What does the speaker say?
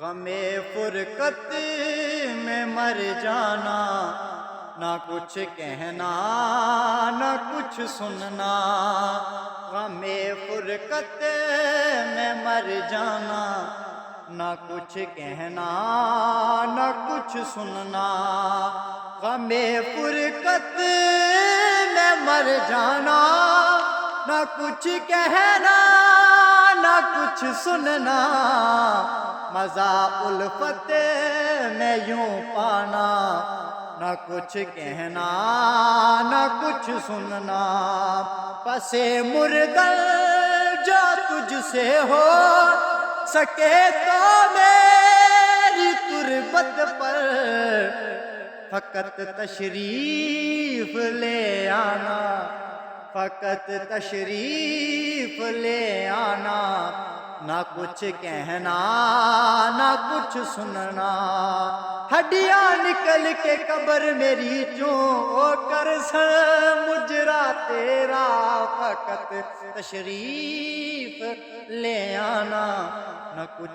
غم فرقت میں مر جانا، نہ کچھ کہنا نہ کچھ سننا۔ غم فرقت میں مر جانا، نہ کچھ کہنا نہ کچھ سننا۔ غم فرقت میں مر جانا، نہ کچھ کہنا نہ کچھ سننا۔ مزہ الفت میں یوں پانا، نہ کچھ کہنا نہ کچھ سننا۔ پس مردل جو تجھ سے ہو سکے تو میری تربت پر فقط تشریف لے آنا، فقط تشریف لے آنا۔ نہ کچھ کہنا نہ کچھ سننا۔ ہڈیاں نکل کے قبر میری چوں ہو کر سر مجرا تیرا، فقط تشریف لے آنا۔ نہ کچھ